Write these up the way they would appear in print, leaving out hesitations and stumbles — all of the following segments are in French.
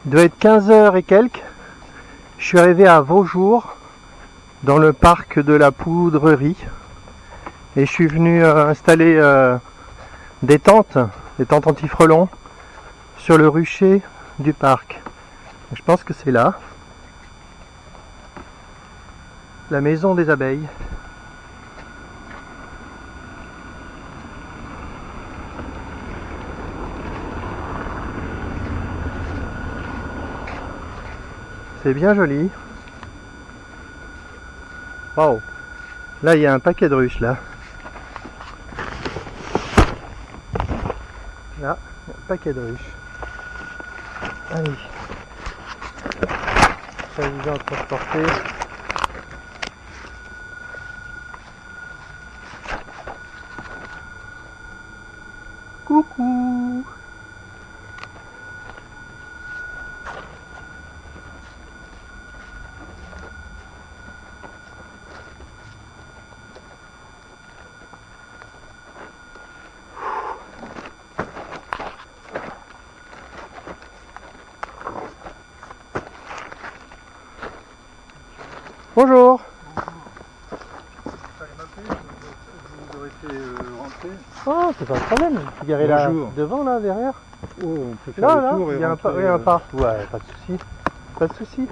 Il doit être 15 h et quelques. Je suis arrivé à Vaujour, dans le parc de la Poudrerie. Et je suis venu installer des tentes anti-frelons, sur le rucher du parc. Je pense que c'est là. La maison des abeilles. C'est bien joli. Waouh. Là, il y a un paquet de ruches, là. Là, il y a un paquet de ruches. Allez. Ça vous a transporté. Coucou. Bonjour. Vous aurez fait rentrer. Oh, c'est pas un problème. Vous garez là, devant, là, derrière. Oh, on peut faire le tour et il y a rentrer. il y a un parc. Ouais, pas de souci. Pas de souci.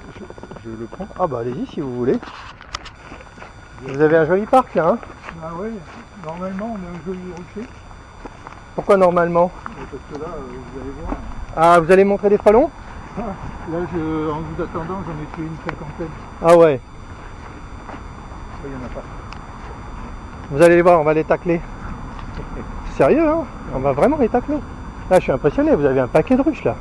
Je le prends. Ah bah allez-y si vous voulez. Vous avez un joli parc là, hein? Ah oui, normalement on a un joli rocher. Pourquoi normalement? Parce que là, vous allez voir. Ah, vous allez montrer des frelons? Là, en vous attendant, j'en ai tué une cinquantaine. Ah ouais. Il n'y en a pas. Vous allez les voir, on va les tacler. Sérieux, hein? On va vraiment les tacler. Là, je suis impressionné, vous avez un paquet de ruches là.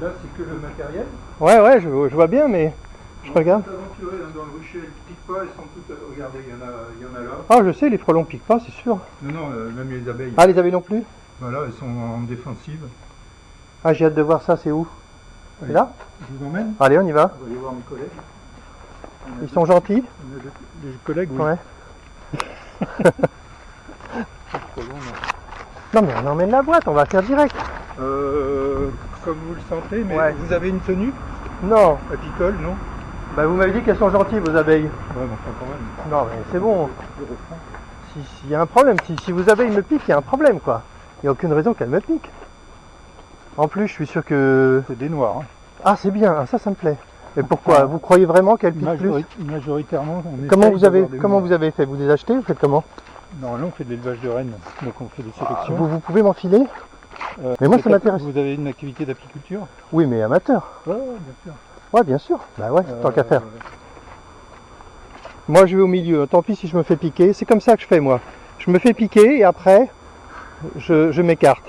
Là, c'est que le matériel. Ouais, je vois bien, mais je regarde. Aventurés dans le rucher, elles ne piquent pas, elles sont toutes. Regardez, il y en a là. Ah, je sais, les frelons piquent pas, c'est sûr. Non, même les abeilles. Ah, les abeilles non plus? Voilà, elles sont en défensive. Ah, j'ai hâte de voir ça, c'est où? Allez, là? Je vous emmène. Allez, on y va. On va aller voir mes collègues. Ils sont gentils? On a des collègues, oui. Ouais. Non mais on emmène la boîte, on va faire direct. Comme vous le sentez, mais ouais. Vous avez une tenue Non. apicole, non? Bah vous m'avez dit qu'elles sont gentilles vos abeilles. Ouais, mais enfin quand même. Non mais c'est bon. S'il y a un problème, si vos abeilles me piquent, il y a un problème quoi. Il n'y a aucune raison qu'elles me piquent. En plus je suis sûr que... C'est des noirs. Hein. Ah c'est bien, ça me plaît. Mais pourquoi? Vous croyez vraiment qu'elles piquent plus? Majoritairement, on Comment vous avez fait? Vous les achetez? Vous faites comment? Normalement on fait de l'élevage de rennes, donc on fait des sélections. Vous pouvez m'enfiler? Mais moi ça m'intéresse. Vous avez une activité d'apiculture? Oui mais amateur. Ouais, bien sûr. Ouais bien sûr, bah ouais, tant qu'à faire. Moi je vais au milieu, tant pis si je me fais piquer, c'est comme ça que je fais moi. Je me fais piquer et après je m'écarte.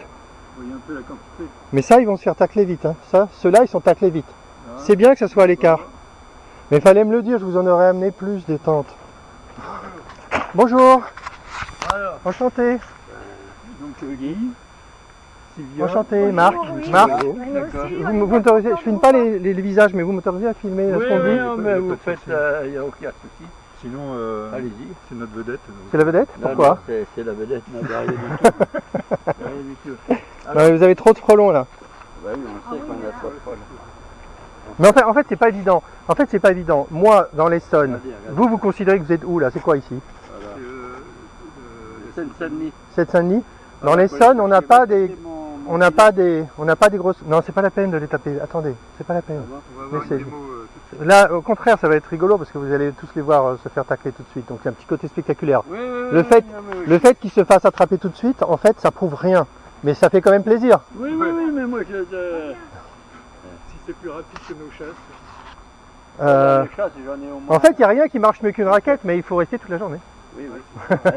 Vous voyez un peu la quantité. Mais ça ils vont se faire tacler vite, hein. Ceux-là ils sont taclés vite. C'est bien que ça soit à l'écart. Mais il fallait me le dire, je vous en aurais amené plus des tentes. Bonjour. Alors, enchanté. Donc Guy, Sylvia. Enchanté, Marc. Marc, d'accord. vous m'autorisez, je filme pas les visages, mais vous m'autorisez à filmer ce qu'on dit? Oui, mais vous faites, il n'y a aucun souci. Sinon, allez-y. c'est notre vedette. C'est la vedette? Pourquoi? C'est la vedette, non, rien du tout. Rien du tout. Alors, vous avez trop de frelons là. Bah oui, on sait qu'on a trop de frelons. Mais en fait c'est pas évident. En fait c'est pas évident. Moi dans l'Essonne, vous considérez que vous êtes où là? C'est quoi ici? Seine-Saint-Denis. Seine-Saint-Denis. Dans l'Essonne on n'a pas des grosses. Non c'est pas la peine de les taper. Attendez, c'est pas la peine. On va avoir une démo tout de suite. Là au contraire ça va être rigolo parce que vous allez tous les voir se faire tacler tout de suite. Donc il y a un petit côté spectaculaire. Oui, Le fait qu'ils se fassent attraper tout de suite, en fait ça prouve rien. Mais ça fait quand même plaisir. Oui, mais moi je... Si c'est plus rapide que nos chasses. Les chasses, j'en ai au moins... En fait, il n'y a rien qui marche mieux qu'une raquette, mais il faut rester toute la journée. Oui.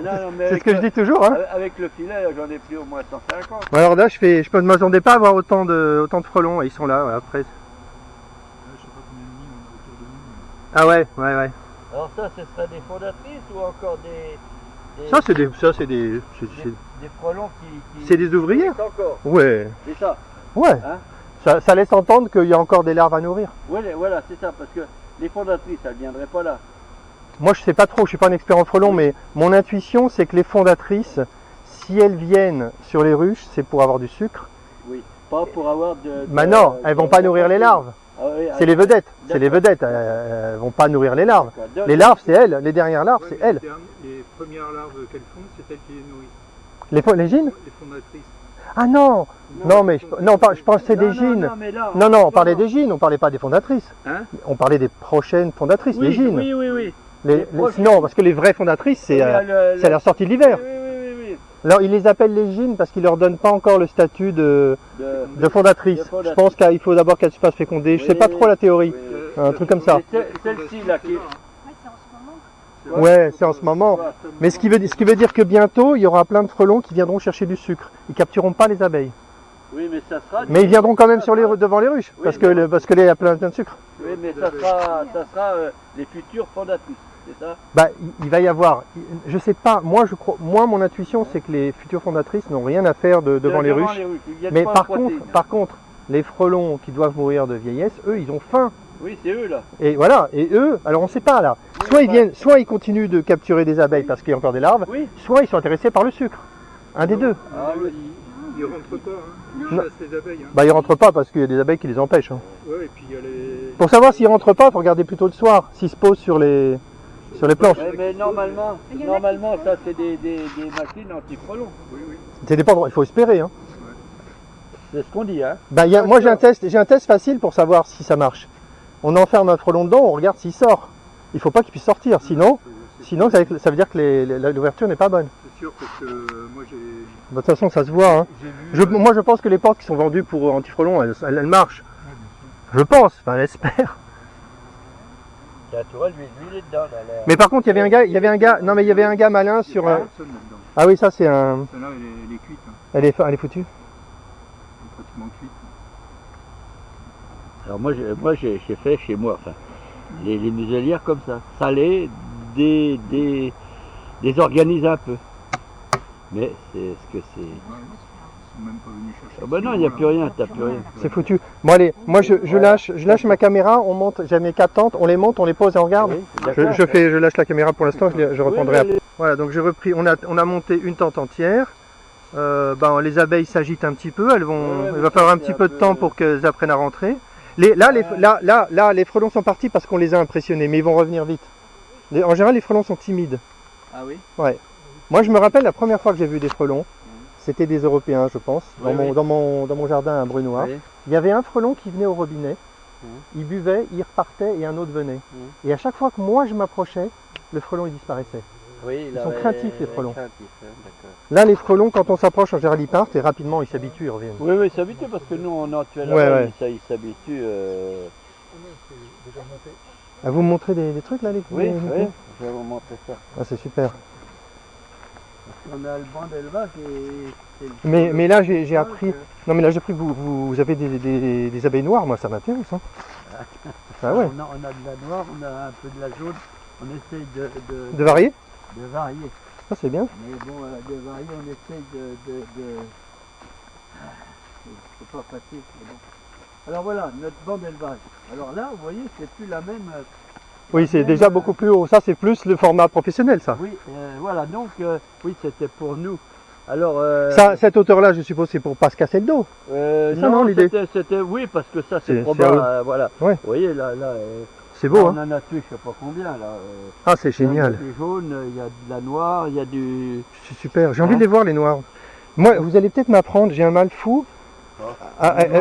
Non, mais c'est ce que je dis toujours. Hein. Avec le filet, j'en ai pris au moins 150. Bon, alors là, je ne m'attendais pas à avoir autant de frelons, et ils sont là, ouais, après. Je sais pas combien de nids on a autour de nous. Ah ouais. Alors ça, ce serait des fondatrices ou encore des... Ça, c'est des frelons qui... C'est des ouvriers. Encore. Ouais. C'est ça. Ouais. Hein? Ça laisse entendre qu'il y a encore des larves à nourrir. Ouais, voilà, c'est ça, parce que les fondatrices, elles ne viendraient pas là. Moi, je sais pas trop, je suis pas un expert en frelons, mais mon intuition, c'est que les fondatrices, si elles viennent sur les ruches, c'est pour avoir du sucre. Oui. Pas pour avoir de... Bah non, elles vont pas nourrir les larves. Ah oui, C'est les vedettes. C'est les vedettes. Elles vont pas nourrir les larves. Les larves, c'est elles. Les dernières larves, c'est elles. Les premières larves qu'elles font, c'est elles qui les nourrissent. Les gines? Les fondatrices. Ah non. Non, mais je pensais des gines. Non, on parlait des gines. On parlait pas des fondatrices. Hein? On parlait des prochaines fondatrices, les gines. Oui. Non, parce que les vraies fondatrices, c'est à la sortie de l'hiver. Oui. Alors, ils les appellent les gines parce qu'ils leur donnent pas encore le statut de fondatrice. Je pense qu'il faut d'abord qu'elles se fassent féconder. Je sais pas trop la théorie. Un truc comme ça. Celle-ci, là, qui... Ouais, c'est en ce moment. Mais ce qui veut dire que bientôt, il y aura plein de frelons qui viendront chercher du sucre. Ils captureront pas les abeilles. Oui, mais ça sera... Mais ils viendront quand même devant les ruches, parce que il y a plein de sucre. Oui, mais ça sera les futures fondatrices, c'est ça? Bah, il va y avoir, je sais pas, moi mon intuition c'est que les futures fondatrices n'ont rien à faire devant les ruches. Mais par contre, les frelons qui doivent mourir de vieillesse, eux, ils ont faim. Oui, c'est eux là. Et voilà, et eux, alors on sait pas là. Soit ils continuent de capturer des abeilles parce qu'il y a encore des larves, soit ils sont intéressés par le sucre. Un des deux. Ah oui, ils rentrent pas, hein. Ils chassent les abeilles. Hein. Bah ils rentrent pas parce qu'il y a des abeilles qui les empêchent. Hein. Ouais, et puis il y a les... Pour savoir s'ils rentrent pas, il faut regarder plutôt le soir, s'ils se posent sur les planches. Ouais, mais normalement ça c'est des machines anti-frelons. Oui. Ça dépend, il faut espérer. Hein. C'est ce qu'on dit, hein. Bah, moi j'ai un test facile pour savoir si ça marche. On enferme un frelon dedans, on regarde s'il sort. Il faut pas qu'il puisse sortir, sinon ça veut dire que l'ouverture n'est pas bonne. C'est sûr parce que moi j'ai... De toute façon ça se voit. Hein. Moi je pense que les portes qui sont vendues pour anti-frelons, elles marchent. Je pense, enfin j'espère. Tu vois, lui il est dedans. Là, mais par contre il y avait un gars malin sur... Ah oui, ça c'est un... Celle-là elle est cuite. Hein. Elle est foutue. Elle est pratiquement cuite. Alors moi j'ai fait chez moi, enfin, les muselières comme ça, salées, désorganisées un peu. Mais c'est ce que c'est. Ils sont même pas venus chercher. Ah bah non, il n'y a plus rien, t'as plus rien. C'est foutu. Bon allez, moi je lâche ma caméra, on monte, j'ai mes 4 tentes, on les monte, on les pose et on regarde. Oui, je lâche la caméra pour l'instant, je reprendrai après. Voilà, donc j'ai repris, on a monté une tente entière. Les abeilles s'agitent un petit peu, il va falloir un petit peu de temps pour qu'elles apprennent à rentrer. Là, les frelons sont partis parce qu'on les a impressionnés, mais ils vont revenir vite. En général, les frelons sont timides. Ah oui? Ouais. Moi, je me rappelle la première fois que j'ai vu des frelons, c'était des Européens, je pense, dans mon jardin à Brunois. Oui. Il y avait un frelon qui venait au robinet, il buvait, il repartait et un autre venait. Et à chaque fois que moi je m'approchais, le frelon il disparaissait. Oui, ils sont craintifs les frelons. D'accord. Là, les frelons, quand on s'approche, en général, ils partent et rapidement ils s'habituent, ils reviennent. Oui, ils s'habituent parce que nous, on en tuait là-bas, ils s'habituent. Ah, vous me montrez des trucs là, les Oui, je vais vous montrer ça. Ah, c'est super. On a le banc d'élevage et... Mais là, j'ai appris... Non, mais là, j'ai appris que vous avez des abeilles noires, moi, ça m'intéresse. Hein. Ah ouais. On a de la noire, on a un peu de la jaune, on essaye de varier. De varier. Ça, c'est bien. Mais bon, de varier, on essaye c'est pas facile, mais bon. Alors voilà, notre banc d'élevage. Alors là, vous voyez, c'est plus la même... Oui, c'est déjà beaucoup plus haut. Ça, c'est plus le format professionnel, ça. Oui, voilà, donc, oui, c'était pour nous. Alors, cette hauteur-là, je suppose, c'est pour pas se casser le dos. Non, c'était, oui, parce que ça, c'est probable, voilà. Ouais. Vous voyez, là c'est beau, on en a tué, je sais pas combien, là. Ah, c'est génial. Il y a des jaunes, il y a de la noire, il y a du... C'est super, j'ai envie de les voir, les noirs. Moi, vous allez peut-être m'apprendre, j'ai un mal fou.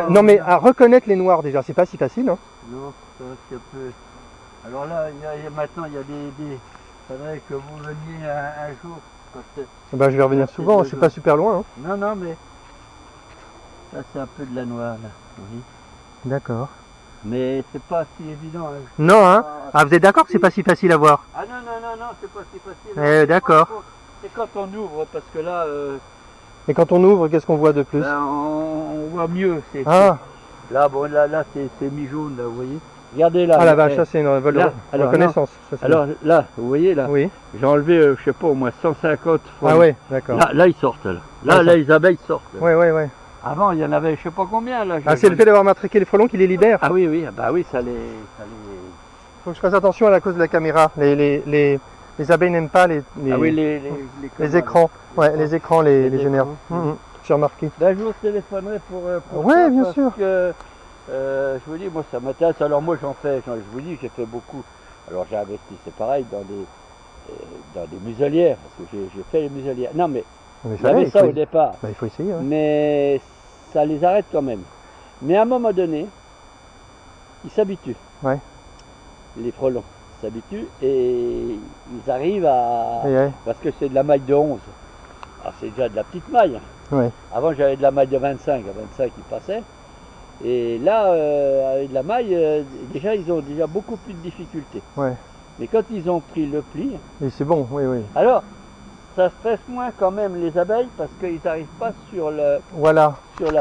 Non, mais à reconnaître les noirs, déjà, c'est pas si facile, hein. Non, c'est un peu... Alors là, maintenant, il y a des... Il faudrait que vous veniez un jour. Je vais revenir souvent, je suis pas super loin. Hein. Non, mais... Ça, c'est un peu de la noire, là. Oui. D'accord. Mais c'est pas si évident. Hein. Non, hein. Ah, vous êtes d'accord que c'est pas si facile à voir? Ah non, c'est pas si facile. D'accord. C'est quand on ouvre, parce que là... Et quand on ouvre, qu'est-ce qu'on voit de plus? On voit mieux. Là, bon, là c'est mi-jaune, là, vous voyez. Regardez là. Ah la vache, ça c'est une vol de reconnaissance. Alors là, vous voyez là, j'ai enlevé, je sais pas, au moins 150 fois. Ah ouais, d'accord. Là, ils sortent là. Là, les abeilles sortent. Ouais. Avant, il y en avait, je sais pas combien là. Ah, c'est le fait d'avoir matraqué les frelons qui les libère. Ah oui, bah oui, ça les... Faut que je fasse attention à la cause de la caméra. Les abeilles n'aiment pas les écrans. Ouais, les écrans les génèrent. j'ai remarqué. Ben, je vous téléphonerai pour Ouais, ça, bien parce sûr. que je vous dis, moi ça m'intéresse. Alors moi je vous dis, j'ai fait beaucoup. Alors j'ai investi, c'est pareil, dans des muselières, parce que j'ai fait les muselières. Non mais Mais j'avais il ça faut, au départ, bah, il faut essayer. Ouais. mais ça les arrête quand même. Mais à un moment donné, ils s'habituent. Ouais. Les frelons s'habituent et ils arrivent à... Ouais. Parce que c'est de la maille de 11. Alors c'est déjà de la petite maille. Ouais. Avant j'avais de la maille de 25, à 25 ils passaient. Et là, avec de la maille, déjà ils ont déjà beaucoup plus de difficultés. Ouais. Mais quand ils ont pris le pli, Et c'est bon, oui, oui. alors ça stresse moins quand même les abeilles parce qu'ils n'arrivent pas sur la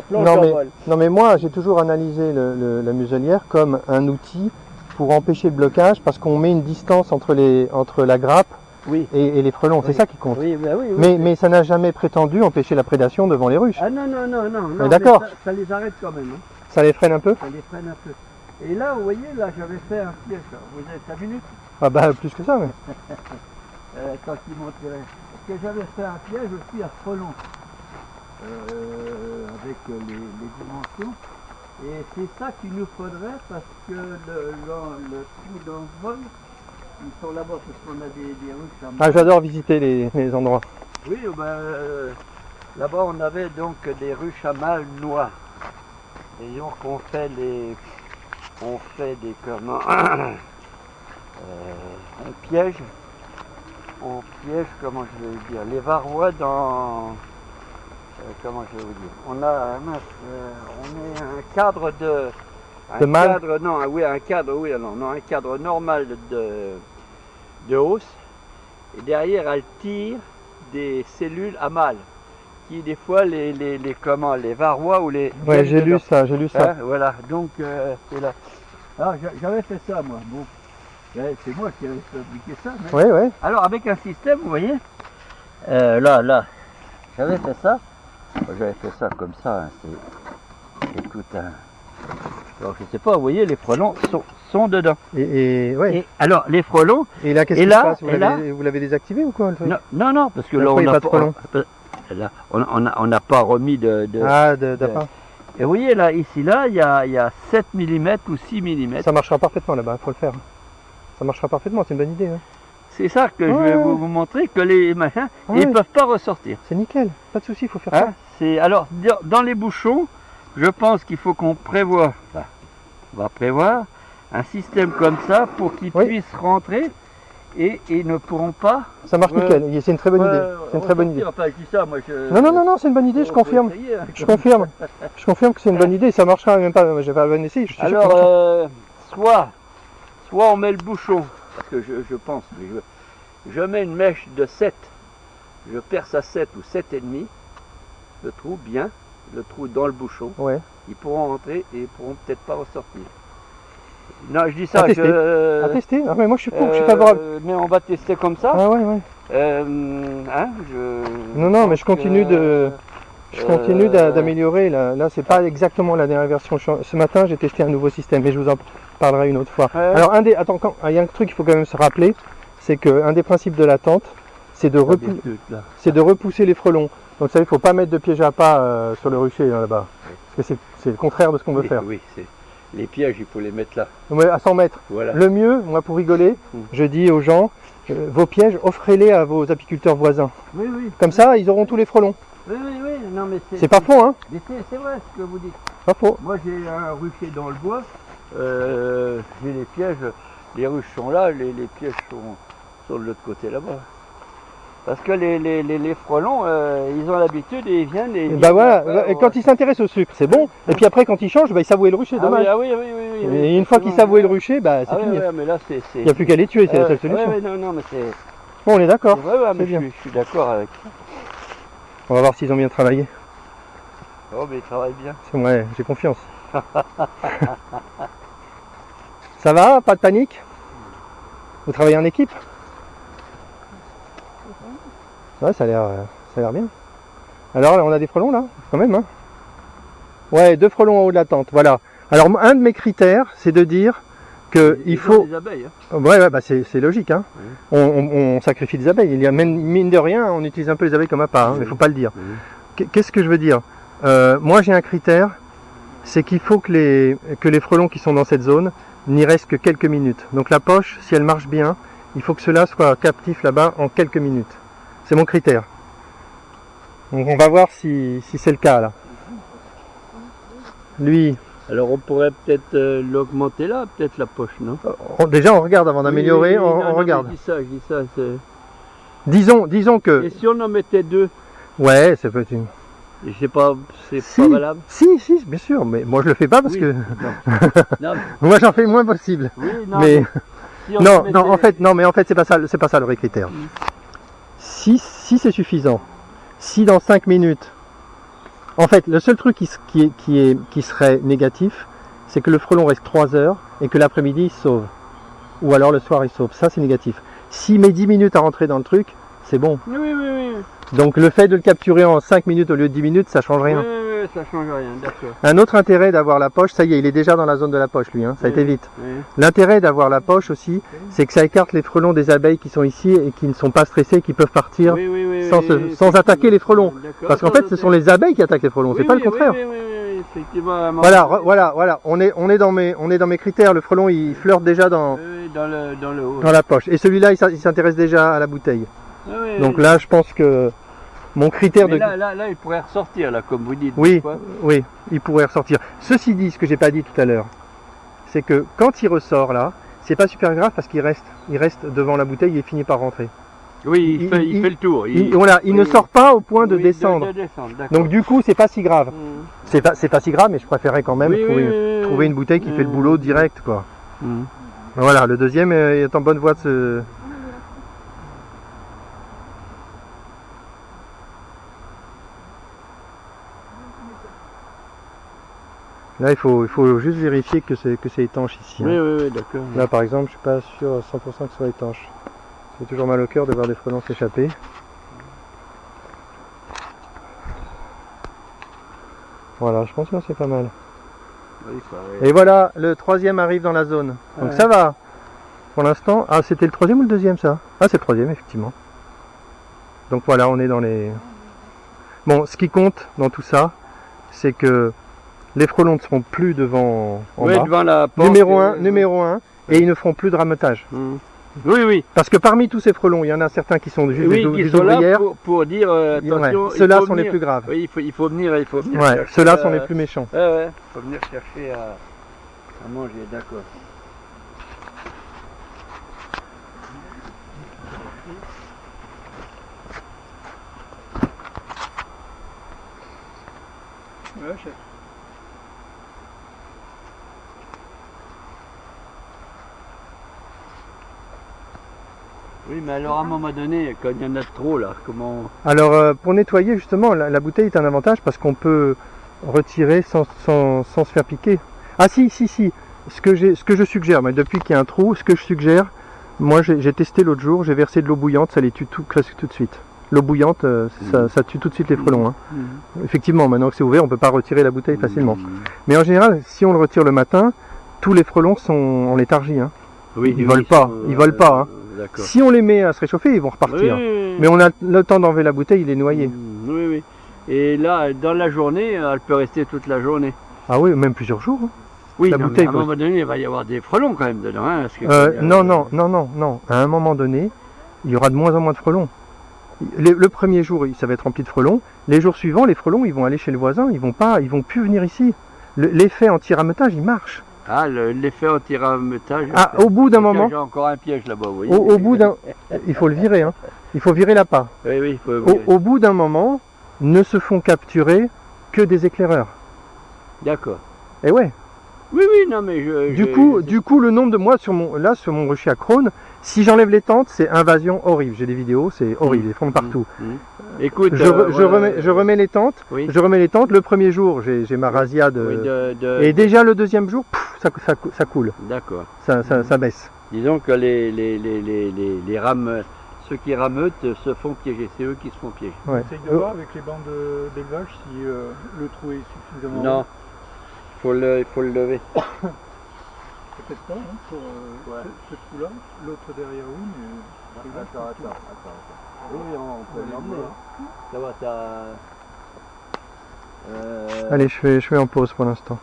planche d'envol. Non mais moi j'ai toujours analysé la muselière comme un outil pour empêcher le blocage parce qu'on met une distance entre la grappe Oui. et les frelons, c'est ça qui compte. Oui, bah oui, Mais ça n'a jamais prétendu empêcher la prédation devant les ruches. Ah non, Mais d'accord. Ça les arrête quand même. Hein. Ça les freine un peu? Ça les freine un peu. Et là, vous voyez, là j'avais fait un piège. Vous avez 5 minutes Ah bah plus que ça, mais. quand ils montraient. Parce que j'avais fait un piège aussi à frelons. Avec les dimensions. Et c'est ça qu'il nous faudrait parce que le trou d'envol, ils sont là-bas parce qu'on a des ruches à Ah j'adore visiter les endroits. Oui, là-bas on avait donc des ruches à mâles noirs. Et donc on fait des comment on piège comment je vais dire les varrois dans comment je vais vous dire on a un cadre de mâle. Un cadre normal de hausse et derrière elle tire des cellules à mâles qui des fois les varrois ou les Ouais, j'ai lu ça. hein, voilà, donc c'est là. Alors j'avais fait ça moi, bon, c'est moi qui avais fabriqué ça. Mais... Ouais, ouais. Alors avec un système, vous voyez, là, j'avais fait ça. J'avais fait ça comme ça, hein, écoute, hein. Alors je sais pas, vous voyez, les frelons sont dedans. Ouais. Et alors les frelons. Et là, qu'est-ce qui se passe? Vous l'avez désactivé ou quoi? Non, parce que là on a pas de frelons. Là, on n'a pas remis d'appât. Et vous voyez là, ici là, il y a 7 mm ou 6 mm. Ça marchera parfaitement là-bas, il faut le faire. Ça marchera parfaitement, c'est une bonne idée. Hein. C'est ça que je vais vous montrer, que les machins, ils ne peuvent pas ressortir. C'est nickel, pas de souci, il faut faire ça. Alors, dans les bouchons, je pense qu'il faut qu'on prévoit, on va prévoir un système comme ça pour qu'ils puissent rentrer. Et ils ne pourront pas. Ça marche nickel, c'est une très bonne idée. C'est une très bonne idée. Enfin, je dis ça, moi, non, c'est une bonne idée, je confirme. Essayer, hein. Je confirme que c'est une bonne idée, ça marchera même pas. J'ai pas bon essai. Je suis sûr que alors, soit on met le bouchon, parce que je pense, je mets une mèche de 7, je perce à 7 ou 7,5, le trou dans le bouchon. Ouais. Ils pourront rentrer et ils pourront peut-être pas ressortir. Non, je dis ça. À tester. Ah, mais moi je suis pour, je suis favorable. Mais on va tester comme ça. Ah ouais. Non, mais je continue d'améliorer. Là, c'est pas exactement la dernière version. Ce matin, j'ai testé un nouveau système, mais je vous en parlerai une autre fois. Alors, il y a un truc qu'il faut quand même se rappeler, c'est qu'un des principes de la tente, c'est de repousser les frelons. Donc, ça, il ne faut pas mettre de piège à pas sur le rucher là-bas, parce que c'est le contraire de ce qu'on veut faire. Oui, les pièges, il faut les mettre là. Ouais, à 100 mètres. Voilà. Le mieux, moi pour rigoler, je dis aux gens, vos pièges, offrez-les à vos apiculteurs voisins. Oui. Comme ça, ils auront tous les frelons. Oui. Non, mais c'est pas faux, hein? Mais c'est vrai ce que vous dites. Pas faux. Moi, j'ai un rucher dans le bois. J'ai les pièges. Les ruches sont là, les pièges sont de l'autre côté là-bas. Parce que les frelons, ils ont l'habitude et ils viennent. Et quand ils s'intéressent au sucre, c'est bon. Et puis après, quand ils changent, ils savouent le rucher, dommage. Oui. Et une fois qu'ils savouent le rucher, c'est fini. Mais là, il n'y a plus qu'à les tuer, c'est la seule solution. Non, mais c'est. Bon, on est d'accord. Mais je suis d'accord avec ça. On va voir s'ils ont bien travaillé. Oh, mais ils travaillent bien. Ouais, j'ai confiance. Ça va? Pas de panique? Vous travaillez en équipe? Ouais, ça a l'air bien. Alors là, on a des frelons là, quand même. Hein. Ouais, 2 frelons en haut de la tente. Voilà. Alors un de mes critères, c'est de dire que il faut. Des abeilles, hein. Ouais, c'est logique. Hein. On sacrifie des abeilles. Il y a même mine de rien, on utilise un peu les abeilles comme appât. Hein, mais faut pas le dire. qu'est-ce que je veux dire? Moi j'ai un critère, c'est qu'il faut que les frelons qui sont dans cette zone n'y restent que quelques minutes. Donc la poche, si elle marche bien, il faut que cela soit captif là-bas en quelques minutes. C'est mon critère. Donc on va voir si c'est le cas là. Lui, Alors on pourrait peut-être l'augmenter là, peut-être la poche, non? déjà on regarde avant d'améliorer, Oui, on non, regarde. Je dis ça, c'est... Disons que... Et si on en mettait deux? Ouais, ça peut être une... Et c'est pas Si, valable? si, bien sûr, mais moi je le fais pas parce Oui, que... Non, moi j'en fais le moins possible. oui, non, Mais... si on Non, mettait- non, en fait, c'est pas ça le vrai critère. Si c'est suffisant, si dans 5 minutes, en fait, le seul truc qui serait négatif, c'est que le frelon reste 3 heures et que l'après-midi il se sauve. Ou alors le soir il sauve. Ça c'est négatif. S'il met 10 minutes à rentrer dans le truc, c'est bon. Oui. Donc le fait de le capturer en 5 minutes au lieu de 10 minutes, ça change rien. Oui, ça change rien, d'accord. Un autre intérêt d'avoir la poche, ça y est, il est déjà dans la zone de la poche lui, hein, ça a été vite. Oui. L'intérêt d'avoir la poche aussi, c'est que ça écarte les frelons des abeilles qui sont ici et qui ne sont pas stressés, qui peuvent partir sans attaquer les frelons. D'accord. Parce qu'en fait, ce sont les abeilles qui attaquent les frelons, c'est pas le contraire. Oui, effectivement. Voilà, on est dans mes critères. Le frelon, il flirte déjà dans le haut. la poche. Et celui-là, il s'intéresse déjà à la bouteille. Oui, Donc là, je pense que mon critère mais de... là, il pourrait ressortir, là, comme vous dites. Oui, quoi. oui, il pourrait ressortir. Ceci dit, ce que j'ai pas dit tout à l'heure, c'est que quand il ressort là, c'est pas super grave parce qu'il reste devant la bouteille et il finit par rentrer. Oui, il fait le tour. Il ne sort pas au point de descendre. D'accord. Donc du coup, c'est pas si grave. Mm. C'est pas si grave, mais je préférais quand même trouver une bouteille qui fait le boulot direct, quoi. Mm. Voilà, le deuxième est en bonne voie de se... Là, il faut juste vérifier que c'est étanche ici. Hein. Oui, d'accord. Là, par exemple, je suis pas sûr à 100% que ce soit étanche. J'ai toujours mal au cœur de voir des frelons s'échapper. Voilà, je pense que c'est pas mal. Oui, Et voilà, le troisième arrive dans la zone. Donc ça va. Pour l'instant, ah, c'était le troisième ou le deuxième ça? Ah, c'est le troisième, effectivement. Donc voilà, on est dans les... Bon, ce qui compte dans tout ça, c'est que les frelons ne seront plus devant en bas. devant la porte. Numéro 1, et ils ne feront plus de rameutage. Mm. Oui. Parce que parmi tous ces frelons, il y en a certains qui sont juste des ouvrières. Là pour dire attention. Ceux-là sont les plus graves. Oui, il faut venir. Ouais, ceux-là sont les plus méchants. Ouais. Il faut venir chercher à manger, d'accord. Ouais, chef. Oui, mais alors à un moment donné, quand il y en a trop là, comment... Alors pour nettoyer justement, la bouteille est un avantage parce qu'on peut retirer sans se faire piquer. Ah si. Ce que je suggère, mais depuis qu'il y a un trou, ce que je suggère, moi j'ai testé l'autre jour, j'ai versé de l'eau bouillante, ça les tue presque tout de suite. L'eau bouillante, ça tue tout de suite les frelons. Hein. Effectivement, maintenant que c'est ouvert, on peut pas retirer la bouteille facilement. Mais en général, si on le retire le matin, tous les frelons sont en léthargie. Hein. Oui, ils volent pas. Hein. D'accord. Si on les met à se réchauffer, ils vont repartir. Oui. Mais on a le temps d'enlever la bouteille, il est noyé. Oui. Et là, dans la journée, elle peut rester toute la journée. Ah oui, même plusieurs jours. Hein. Oui, la bouteille à un moment donné, il va y avoir des frelons quand même dedans. Hein, parce que non. À un moment donné, il y aura de moins en moins de frelons. Le premier jour, ça va être rempli de frelons. Les jours suivants, les frelons, ils vont aller chez le voisin. Ils vont plus venir ici. L'effet anti-rameutage, il marche. Ah, l'effet anti-rameutage. Ah, au bout d'un moment. J'ai encore un piège là-bas, vous voyez. Au bout d'un, il faut le virer. Hein. Il faut virer l'appât. Oui, il faut virer. Au bout d'un moment, ne se font capturer que des éclaireurs. D'accord. Et ouais. Oui, non, mais Du coup, le nombre de mois sur mon rucher à Krone, si j'enlève les tentes, c'est invasion horrible. J'ai des vidéos, c'est horrible, ils font partout. Écoute, je remets les tentes. Oui. Je remets les tentes. Le premier jour, j'ai ma razzia et déjà le deuxième jour, ça coule. D'accord. Ça baisse. Disons que les rames, ceux qui rameutent se font piéger. C'est eux qui se font piéger. Ouais. Essaye de voir avec les bandes d'élevage si le trou est suffisamment. Non. Il faut le lever. Peut-être pas, hein, pour ce trou-là. L'autre derrière, oui, mais... Attends. Oui, on peut l'emmener. Ça va, Allez, je fais en pause pour l'instant.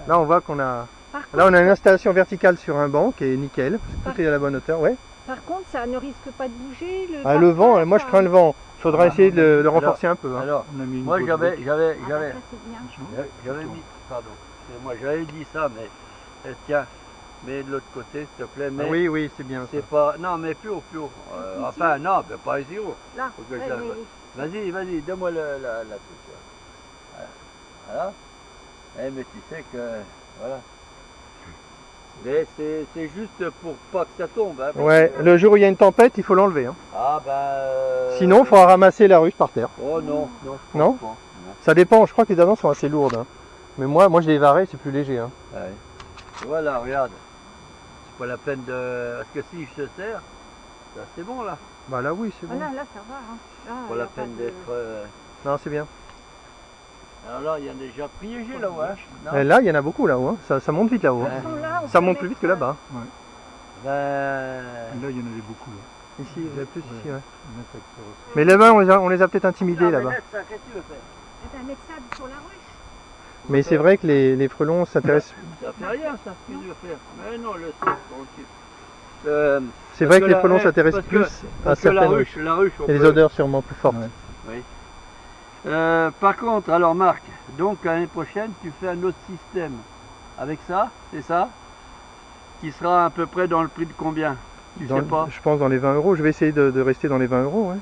Là, on voit qu'on a... Par Là, on a contre, une installation verticale sur un banc qui est nickel. Parce que tout est à la bonne hauteur, ouais. par contre, ça ne risque pas de bouger. Ah, le vent, moi je crains le vent. Il faudra essayer de le renforcer un peu. Hein. Alors, On a mis une moi côte j'avais de- mis, pardon, moi j'avais dit ça, mais tiens, mets de l'autre côté s'il te plaît, mais Ah oui, oui, c'est bien. c'est pas, non mais plus haut, enfin non, mais pas ici haut. Là, Faut que je ouais, la- Vas-y, donne-moi la truc. Voilà. Eh, mais tu sais que, voilà. Mais c'est juste pour pas que ça tombe. Hein, parce Ouais, que- le jour où il y a une tempête, il faut l'enlever. Hein. Ah ben... Sinon, il faudra ramasser la ruche par terre. Oh non, non. je Non pense pas. Ça dépend, je crois que les avances sont assez lourdes. Hein. Mais moi je les varais, c'est plus léger. Hein. Ouais. Voilà, regarde. C'est pas la peine de... Parce que si je te sers, ça c'est bon là. Bah là, oui, c'est bon. Voilà, là, ça va. Hein. Là, Pas y a la peine de- d'être... Non, c'est bien. Alors là, il y a déjà piégé là-haut. Hein. Non Et là, il y en a beaucoup là-haut. Hein. Ça monte vite là-haut. Hein. Ils sont là, on Ça peut monte plus mettre, vite que là-bas. Ben... Là, il y en avait beaucoup. Là. Ici, il y en a plus ici, ouais. Il y en a peut-être sur- Mais là-bas, on les a peut-être intimidés Ah, mais là-bas. laisse ça, qu'est-ce que tu veux faire? Eh ben, mettre ça sur la ruche. Mais c'est vrai que les frelons s'intéressent. Ça fait rien ça, ce que tu veux faire. Mais non, le sait, tranquille. C'est Parce vrai que les frelons s'intéressent plus à Parce que la certaines ruche, on et les peut- odeurs sûrement plus fortes. Ouais. Par contre, alors Marc, donc l'année prochaine, tu fais un autre système. Avec ça, c'est ça? Qui sera à peu près dans le prix de combien? Tu sais pas? Je pense dans les 20 euros. Je vais essayer de rester dans les 20 euros. Ouais.